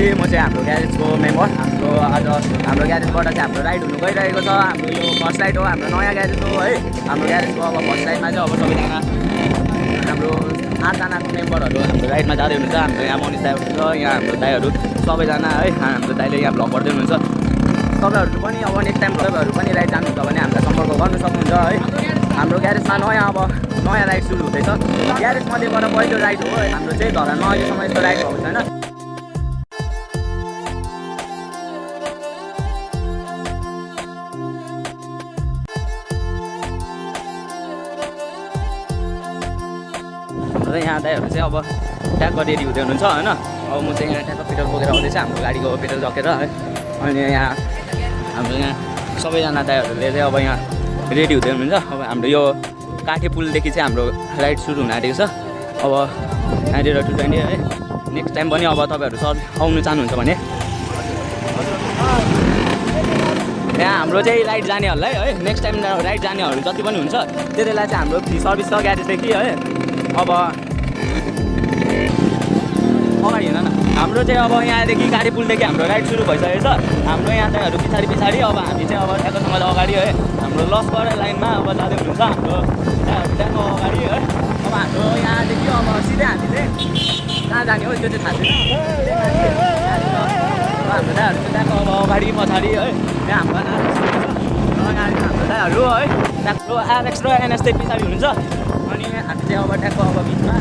थिएँ। म चाहिँ हाम्रो ग्यारेजको मेम्बर। हाम्रो ग्यारेजबाट चाहिँ हाम्रो राइड हुनु गइरहेको छ। हाम्रो यो फर्स्ट राइड हो, हाम्रो नयाँ ग्यारेज हो है। हाम्रो ग्यारेजको अब फर्स्ट राइडमा चाहिँ अब सबैजना हाम्रो 8जनाको मेम्बरहरू हाम्रो राइडमा जाँदै हुनुहुन्छ। हाम्रो यहाँ मनिष दाइ हुनुहुन्छ, यहाँ हाम्रो दाइहरू सबैजना है। हाम्रो दाइले यहाँ भ्लग गर्दै हुनुहुन्छ। तपाईँहरू पनि अब नेक्स्ट टाइम तपाईँहरू पनि राइड जानुहुन्छ भने हामीलाई सम्पर्क गर्नु सक्नुहुन्छ है। हाम्रो ग्यारेजमा नयाँ राइड सुरु हुँदैछ। ग्यारेजमध्येबाट पहिलो राइड हो हाम्रो चाहिँ। धरानमा अहिलेसम्म यस्तो राइड भएको छैन। र यहाँ दाइहरू चाहिँ अब ट्याक्क रेडी हुँदै हुनुहुन्छ होइन। अब म चाहिँ यहाँ ट्याक्क पेट्रोल बोकेर आउँदैछ हाम्रो गाडीको पेट्रोल झकेर है। अनि यहाँ हाम्रो यहाँ सबैजना दाइहरूले चाहिँ अब यहाँ रेडी हुँदै हुनुहुन्छ। अब हाम्रो यो काठे पुलदेखि चाहिँ हाम्रो राइड सुरु हुन आँटेको छ। अब यहाँनिर 220 है। नेक्स्ट टाइम पनि अब तपाईँहरू आउनु चाहनुहुन्छ भने यहाँ हाम्रो चाहिँ राइड जानेहरूलाई है, नेक्स्ट टाइम राइड जानेहरू जति पनि हुन्छ त्यति बेला चाहिँ हाम्रो फ्री सर्भिस छ ग्यारेजदेखि है। अब अगाडि हेर न, हाम्रो चाहिँ अब यहाँदेखि काठे पुलदेखि हाम्रो राइड सुरु भइसकेको छ। हाम्रो यहाँ दाइहरू पछाडि अब हामी चाहिँ अब ट्याक्कसँगले अगाडि है हाम्रो लस्कर लाइनमा अब जाँदै हुनुहुन्छ। हाम्रो ट्याक्क अगाडि है। अब हाम्रो यहाँदेखि अब सिधै हामी चाहिँ कहाँ जाने हो त्यो चाहिँ थाहा छैन। हाम्रो दाइहरू चाहिँ ट्याक्क अब अगाडि पछाडि है। यहाँ हाम्रो अगाडि हाम्रो दाइहरू है ट्याक्क एलेक्स र एनएस चाहिँ पछाडि हुनुहुन्छ। अनि हामी चाहिँ अब ट्याक्क अब बिचमा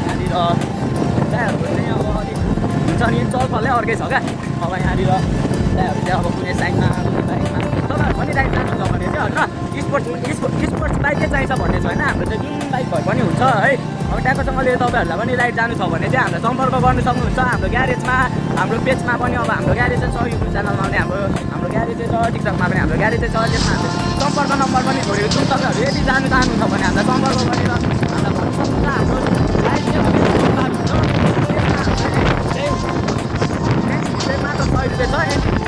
यहाँनिर दाइहरूको चाहिँ अब अलिक हुन्छ नि चलफलै अर्कै छ क्या। अब यहाँनिर दाइहरू चाहिँ अब कुनै साइडमा कुनै बाइकमा तपाईँहरू पनि राइड जानुहुन्छ भने चाहिँ होइन स्पोर्ट्स बाइकै चाहिन्छ भन्ने छैन। हाम्रो चाहिँ जुन बाइक भए पनि हुन्छ है। अब ट्याक्कसँगले तपाईँहरूलाई पनि राइड जानु छ भने चाहिँ हामीलाई सम्पर्क गर्नु सक्नुहुन्छ। हाम्रो ग्यारेजमा हाम्रो पेजमा पनि अब हाम्रो ग्यारेज चाहिँ छ, युट्युब च्यानलमा पनि हाम्रो ग्यारेज चाहिँ छ, टिकटकमा पनि हाम्रो ग्यारेज चाहिँ छ। त्यसमा हामीले सम्पर्क नम्बर पनि छोडेको छौँ। तपाईँहरू यदि जानु चाहनुहुन्छ भने हामीलाई सम्पर्क गरेर हामीलाई भन्नु सक्नुहुन्छ। हाम्रो राइड चाहिँ मात्र 100 रुपियाँ छ।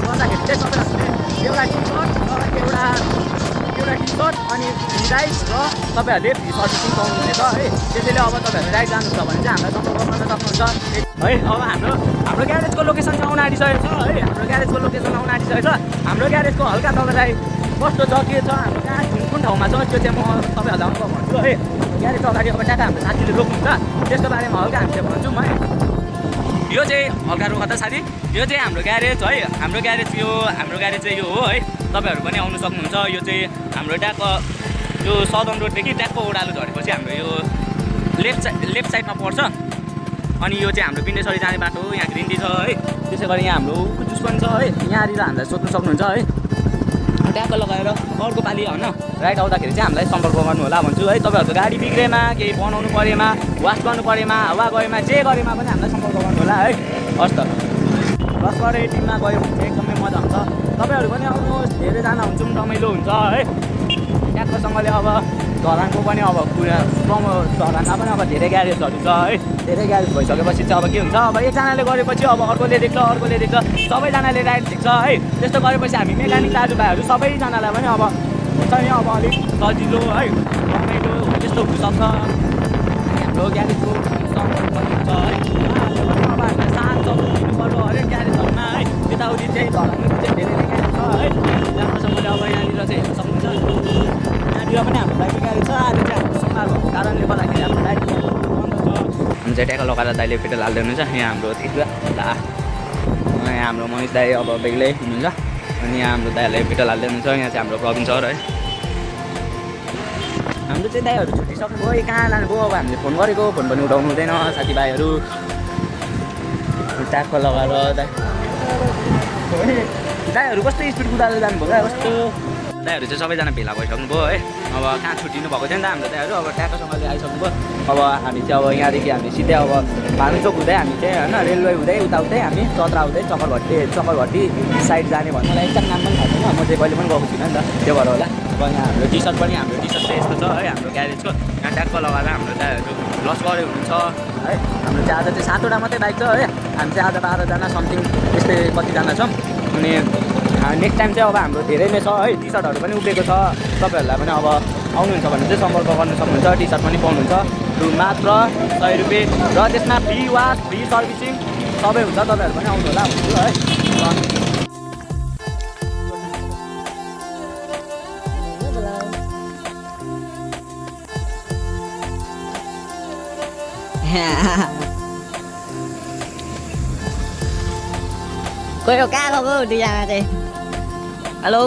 गर्दाखेरि चाहिँ तपाईँहरूले एउटा टी-सर्ट अनि राइड र तपाईँहरूले फ्री सर्भिसिङ पाउनुहुनेछ है। त्यसैले अब तपाईँहरू राइड जानुहुन्छ भने चाहिँ हामीलाई सम्पर्क गर्न सक्नुहुन्छ है। अब हाम्रो ग्यारेजको लोकेसन चाहिँ आउन आँटिसकेको छ है। हाम्रो ग्यारेजको लोकेसन आउन आँटिसकेको छ। हाम्रो ग्यारेजको हल्का तपाईँलाई कस्तो छ के छ, हाम्रो कहाँ कुन ठाउँमा छ त्यो चाहिँ म तपाईँहरूलाई अनुभव भन्छु है। ग्यारेजको अगाडि अब ट्याक्क हाम्रो साथीले रोक्नुहुन्छ, त्यसको बारेमा हल्का हामी चाहिँ भन्छौँ है। यो चाहिँ हल्का रोक त साथी, यो चाहिँ हाम्रो ग्यारेज है। हाम्रो ग्यारेज चाहिँ यो हो है। तपाईँहरू पनि आउनु सक्नुहुन्छ। यो चाहिँ हाम्रो ट्याक्क यो सदन रोडदेखि ट्याक्क ओह्रालो झरेपछि हाम्रो यो लेफ्ट साइडमा पर्छ। अनि यो चाहिँ हाम्रो पिण्डेश्वरी जाने बाटो हो। यहाँ ग्रिन टी छ है। त्यसै गरी यहाँ हाम्रो उखु जुस पनि छ है। यहाँनिर हामीलाई सोध्नु सक्नुहुन्छ है। ट्याक्क लगाएर अर्को पालि होइन राइड आउँदाखेरि चाहिँ हामीलाई सम्पर्क गर्नु होला भन्छु है। तपाईँहरूको गाडी बिग्रेमा केही बनाउनु परेमा वास गर्नु परेमा हावा गएमा जे गरेमा पनि हामीलाई सम्पर्क गर्नु होला है। हस् त लस्कर टिममा गयो भने चाहिँ एकदमै मजा हुन्छ। तपाईँहरू पनि आउनुहोस्, धेरैजना हुन्छौँ, रमाइलो हुन्छ है। ट्याक्कसँगले अब धरानको पनि अब धरानमा पनि अब धेरै ग्यारेजहरू छ है। धेरै ग्यारेज भइसकेपछि चाहिँ अब के हुन्छ, अब एकजनाले गरेपछि अब अर्कोले देख्छ, सबैजनाले राइड देख्छ है। त्यस्तो गरेपछि हामी मेकानिक दाजुभाइहरू सबैजनालाई पनि अब हुन्छ नि अब अलिक सजिलो है, रमाइलो त्यस्तो हुनसक्छ। हाम्रो ग्यारेजको सपोर्ट पनि हुन्छ है। अब हामीले साथ सपोर्ट दिनुपर्छ हरेक ग्यारेजहरूमा है। यताउति चाहिँ धरानमा चाहिँ धेरै नै ग्यारेज छ है। राम्रोसँगले अब यहाँनिर चाहिँ हेर्न सक्नुहुन्छ। यहाँनिर पनि हाम्रो बाइक ग्यारेज छ। आज चाहिँ हाम्रो सुमार भएको कारणले गर्दाखेरि हाम्रो बाइक बन्द छ। हामी चाहिँ ट्याक्क लगाएर दाइले पेट्रोल हाल्दै हुनुहुन्छ। यहाँ हाम्रो यहाँ हाम्रो मनिष दाइ अब बेग्लै हुनुहुन्छ। अनि यहाँ हाम्रो दाइहरूले पेट्रोल हाल्दै हुनुहुन्छ। यहाँ चाहिँ हाम्रो प्रवीण सर है। हाम्रो चाहिँ दाइहरू छुट्टिसक्नु गयो, कहाँ लानुभयो। अब हामीले फोन गरेको, फोन पनि उठाउनु हुँदैन साथीभाइहरू। ट्याक्क लगाएर दाइहरू कस्तो स्पिड कुदाएर जानुभयो क्या। कस्तो दाइहरू चाहिँ सबैजना भेला भइसक्नुभयो है। अब कहाँ छुट्टिनु भएको थियो नि त हाम्रो दाइहरू। अब ट्याक्कसँगले आइसक्नुभयो। अब हामी चाहिँ अब यहाँदेखि हामी सिधै अब भानुचोक हुँदै हामी चाहिँ होइन रेलवे हुँदै उताउतै हामी चत्रा हुँदै चक्करभट्टी साइड जाने भन्नु मलाई एकदम नाम पनि थाहा छैन। म चाहिँ कहिले पनि गएको छुइनँ नि त, त्यो भएर होला। अब यहाँ हाम्रो टी-सर्ट चाहिँ यस्तो छ है हाम्रो ग्यारेजको। यहाँ ट्याक्क लगाएर हाम्रो दाइहरू लस गरे हुनुहुन्छ है। हाम्रो चाहिँ आज चाहिँ 7वटा मात्रै बाइक छ है। हामी चाहिँ आज 12जना समथिङ त्यस्तै कतिजना छौँ। अनि नेक्स्ट टाइम चाहिँ अब हाम्रो धेरै नै छ है। टी-सर्टहरू पनि उब्रेको छ। तपाईँहरूलाई पनि अब आउनुहुन्छ भने चाहिँ सम्पर्क गर्नु सक्नुहुन्छ। टी-सर्ट पनि पाउनुहुन्छ। मात्र 100 रुपियाँ र त्यसमा फ्री वास फ्री सर्भिसिङ सबै हुन्छ, तपाईँहरू पनि आउनु होला भन्छु है। Quay đầu ca không đi ra đi. Alo.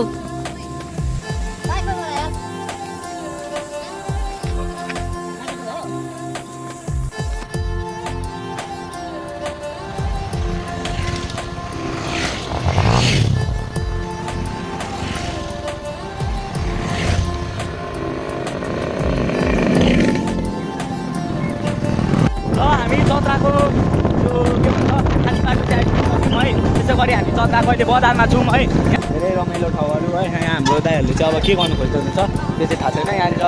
हामी चतराको यो के भन्छ खाली बाटो चाहिँ आइपुग्यौँ है। त्यसै गरी हामी चतराको अहिले बजारमा छौँ है। धेरै रमाइलो ठाउँहरू है। यहाँ हाम्रो दाइहरूले चाहिँ अब के गर्नु खोज्दो हुन्छ त्यो चाहिँ थाहा छैन। यहाँनिर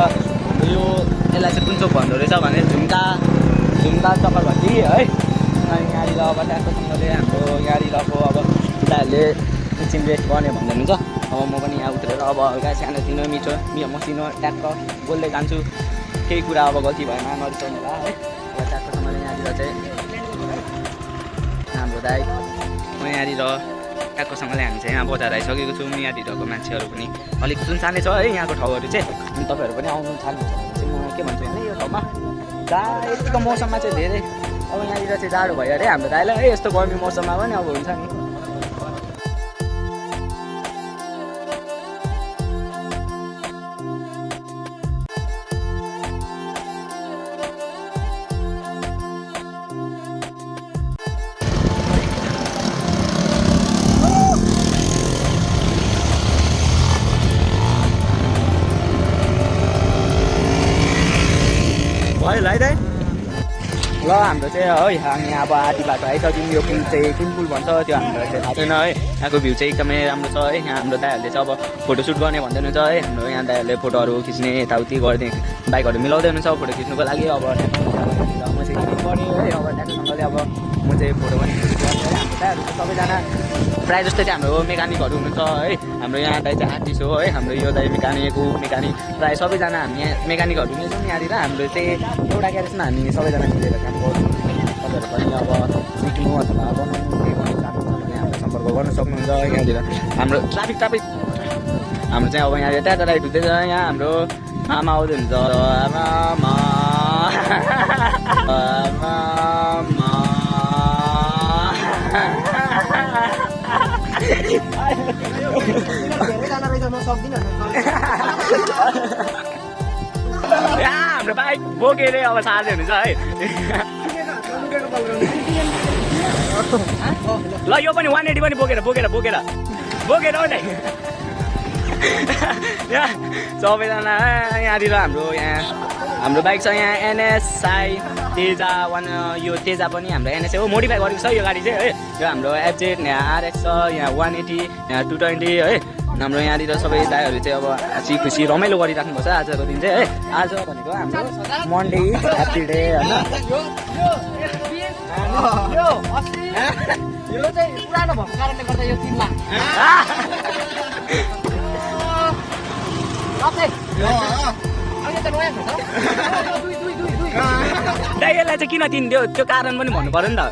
यो यसलाई चाहिँ कुन चोक भन्दो रहेछ भने झुम्का चक्करभट्टी है। अनि यहाँनिर अब ट्याक्टरसँगले हाम्रो यहाँनिरको अब दाइहरूले एकछिन रेस्ट गर्ने भन्दै हुनुहुन्छ। अब म पनि यहाँ उत्रेर अब हल्का सानोतिनो मसिनो ट्याक्क बोल्दै जान्छु। केही कुरा अब गल्ती भएन नरिसाउनु होला है। ट्याक्टरसँगले यहाँनिर चाहिँ हाम्रो दाइ म यहाँनिर ट्याक्टरसँगले हामी चाहिँ यहाँ बजार आइसकेको छौँ। यहाँनिरको मान्छेहरू पनि अलिक सुनसानै छ है यहाँको ठाउँहरू चाहिँ। अनि तपाईँहरू पनि आउनु चाहनुहुन्छ भने चाहिँ म के भन्छु भने यो ठाउँमा यतिको मौसममा चाहिँ धेरै अब यहाँनिर चाहिँ जाडो भयो अरे हाम्रो दाइलाई है। यस्तो गर्मी मौसममा पनि अब हुन्छ नि। भयो ल है दाइ। ल हाम्रो चाहिँ है हामी अब आधी बाटो आइसक्यौँ। यो पुल चाहिँ कुन पुल भन्छ त्यो हामीलाई चाहिँ थाहा छैन है। यहाँको भ्यू चाहिँ एकदमै राम्रो छ है। यहाँ हाम्रो दाइहरूले चाहिँ अब फोटोसुट गर्ने भन्दै हुनुहुन्छ है। हाम्रो यहाँ दाइहरूले फोटोहरू खिच्ने यताउति गर्ने बाइकहरू मिलाउँदै हुनुहुन्छ फोटो खिच्नुको लागि। अब म चाहिँ गरेँ है। अब ट्याक्टरसँगले अब म चाहिँ फोटो पनि खिच्छु है। हाम्रो दाइहरू चाहिँ सबैजना प्रायः जस्तो चाहिँ हाम्रो मेकानिकहरू हुनुहुन्छ है। हाम्रो यहाँ दाइ चाहिँ आर्टिस्ट हो है। हाम्रो यो दाइ मेकानिक प्रायः सबैजना हामी यहाँ मेकानिकहरू नै छौँ यहाँनिर। हाम्रो चाहिँ एउटा ग्यारेजमा हामी सबैजना मिलेर काम गर्छौँ। तपाईँहरू पनि अब सिक्नु अथवा बनाउनु के गर्नु चाहनुहुन्छ भने हाम्रो सम्पर्क गर्न सक्नुहुन्छ यहाँनिर। हाम्रो ट्राफिक हाम्रो चाहिँ अब यहाँनिर ट्याटर राइड हुँदैछ। यहाँ हाम्रो आमा आउँदै हुन्छ। आमा हाम्रो बाइक बोकेर अब सार्दै हुनुहुन्छ है। ल यो पनि 180 पनि बोकेर हो नि। यहाँ सबैजना यहाँनिर हाम्रो बाइक छ यहाँ एनएसआई तेजा यो तेजा पनि हाम्रो एनएसआई हो। मोडिफाई गरेको छ यो गाडी चाहिँ है। यो हाम्रो एफजेड यहाँ आरएक्स छ यहाँ 180 यहाँ 220 है। हाम्रो यहाँनिर सबै दाइहरू चाहिँ अब हाँसी खुसी रमाइलो गरिराख्नुपर्छ आजको दिन चाहिँ है। आज भनेको हाम्रो मन्डे ह्याप्पी डे होइन। यो चाहिँ पुरानो भएको कारणले गर्दा यो 3 लाख। दाइ यसलाई चाहिँ किन तिन्थ्यो त्यो कारण पनि भन्नु पर्यो नि त।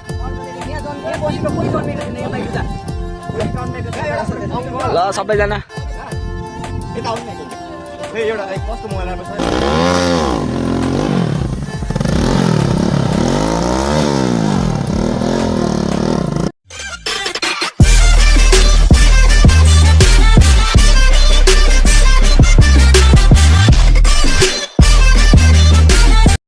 ल सबैजना एउटा कस्तो मोबाइल